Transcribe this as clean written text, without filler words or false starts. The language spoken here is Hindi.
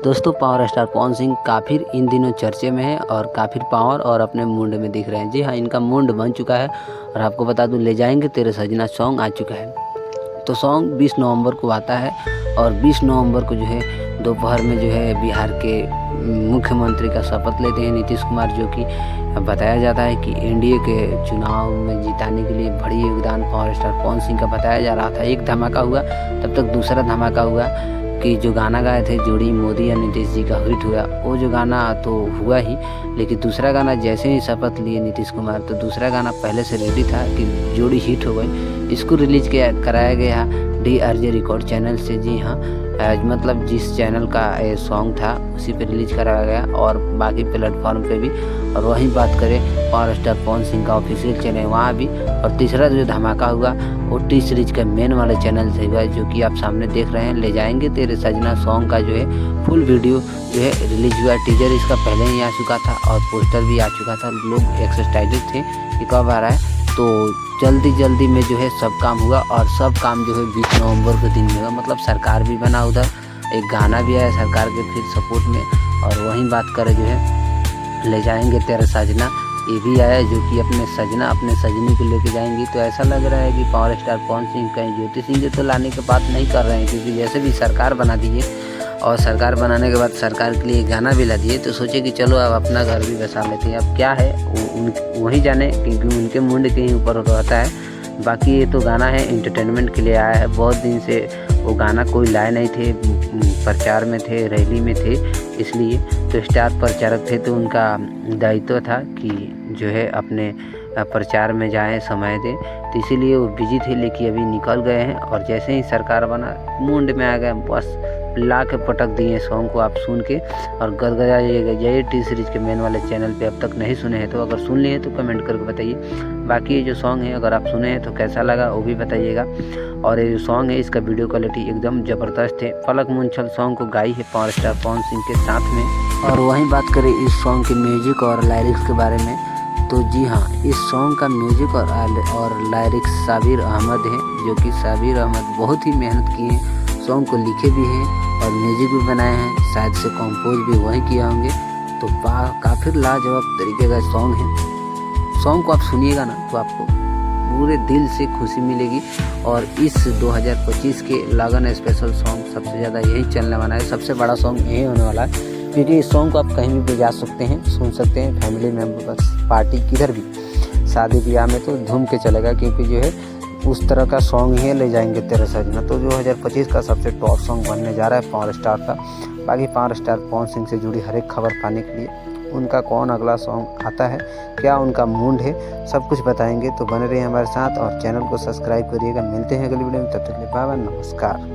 दोस्तों पावर स्टार पवन सिंह काफ़ी इन दिनों चर्चे में है और काफ़ी पावर और अपने मूड में दिख रहे हैं। जी हाँ, इनका मूड बन चुका है और आपको बता दूं ले जाएंगे तेरे सजना सॉन्ग आ चुका है। तो सॉन्ग 20 नवंबर को आता है और 20 नवंबर को जो है दोपहर में जो है बिहार के मुख्यमंत्री का शपथ लेते हैं नीतीश कुमार, जो कि बताया जाता है कि एनडीए के चुनाव में जिताने के लिए बड़ी योगदान पावर स्टार पवन सिंह का बताया जा रहा था। एक धमाका हुआ, तब तक दूसरा धमाका हुआ कि जो गाना गाए थे जोड़ी मोदी या नीतीश जी का हिट हुआ। वो जो गाना तो हुआ ही, लेकिन दूसरा गाना जैसे ही शपथ लिए नीतीश कुमार तो दूसरा गाना पहले से रेडी था कि जोड़ी हिट हो गई। इसको रिलीज कराया गया DRJ रिकॉर्ड चैनल से। जी हाँ, मतलब जिस चैनल का ये सॉन्ग था उसी पे रिलीज कराया गया और बाकी प्लेटफॉर्म पे भी। और वहीं बात करें पावर स्टार पवन सिंह का ऑफिशियल चैनल वहाँ भी। और तीसरा जो धमाका हुआ वो टी सीरीज के मेन वाले चैनल से हुआ, जो कि आप सामने देख रहे हैं। ले जाएंगे तेरे सजना सॉन्ग का जो है फुल वीडियो जो है रिलीज हुआ। टीजर इसका पहले ही आ चुका था और पोस्टर भी आ चुका था। लोग एक्साइटेड थे कि कब आ रहा है, तो जल्दी में जो है सब काम हुआ और सब काम जो है 20 नवंबर के दिन में हुआ। मतलब सरकार भी बना, उधर एक गाना भी आया सरकार के फिर सपोर्ट में। और वहीं बात करें जो है ले जाएंगे तेरा सजना, ये भी आया जो कि अपने सजना अपने सजनी को लेके जाएंगे। तो ऐसा लग रहा है कि पावर स्टार पवन सिंह कहीं ज्योति सिंह के तो लाने की बात नहीं कर रहे हैं, क्योंकि जैसे भी सरकार बना दीजिए और सरकार बनाने के बाद सरकार के लिए गाना भी ला दिए, तो सोचे कि चलो अब अपना घर भी बसा लेते हैं। अब क्या है वही जाने, क्योंकि उनके मुंड के ही ऊपर रहता है। बाकी ये तो गाना है एंटरटेनमेंट के लिए आया है। बहुत दिन से वो गाना कोई लाए नहीं थे, प्रचार में थे, रैली में थे, इसलिए तो स्टार प्रचारक थे तो उनका दायित्व था कि जो है अपने प्रचार में जाएं, समय दें, तो इसीलिए वो बिजी थे। लेकिन अभी निकल गए हैं और जैसे ही सरकार बना मुंड में आ गए, बस ला के पटक दिए सॉन्ग को। आप सुन के और गदगदा जाइए टी सीरीज के मेन वाले चैनल पे। अब तक नहीं सुने हैं तो अगर सुन लिए हैं तो कमेंट करके बताइए। बाकी ये जो सॉन्ग है अगर आप सुने हैं तो कैसा लगा वो भी बताइएगा। और ये जो सॉन्ग है इसका वीडियो क्वालिटी एकदम ज़बरदस्त है। पलक मुंछल सॉन्ग को गाई है पावर स्टार पवन सिंह के साथ में। और वहीं बात करें इस सॉन्ग के म्यूजिक और लिरिक्स के बारे में, तो जी हाँ, इस सॉन्ग का म्यूजिक और लिरिक्स साबिर अहमद है, जो कि साबिर अहमद बहुत ही मेहनत किए हैं, सॉन्ग को लिखे भी हैं और म्यूजिक भी बनाए हैं, शायद से कंपोज भी वही किए होंगे। तो काफ़ी लाजवाब तरीके का सॉन्ग है। सॉन्ग को आप सुनिएगा ना तो आपको पूरे दिल से खुशी मिलेगी। और इस 2025 के लगन स्पेशल सॉन्ग सबसे ज़्यादा यही चलने वाला है, सबसे बड़ा सॉन्ग यही होने वाला है, क्योंकि इस सॉन्ग को आप कहीं भी बजा सकते हैं, सुन सकते हैं, फैमिली मेम्बर्स, पार्टी, किधर भी, शादी ब्याह में तो झूम के चलेगा, क्योंकि जो है उस तरह का सॉन्ग ही ले जाएंगे तेरे सजना। तो 2025 का सबसे टॉप सॉन्ग बनने जा रहा है पावर स्टार का। बाकी पावर स्टार पवन सिंह से जुड़ी हर एक खबर पाने के लिए उनका कौन अगला सॉन्ग आता है, क्या उनका मूड है, सब कुछ बताएंगे। तो बने रहिए हमारे साथ और चैनल को सब्सक्राइब करिएगा। मिलते हैं अगली वीडियो में, तब तक के लिए बाय बाय, नमस्कार।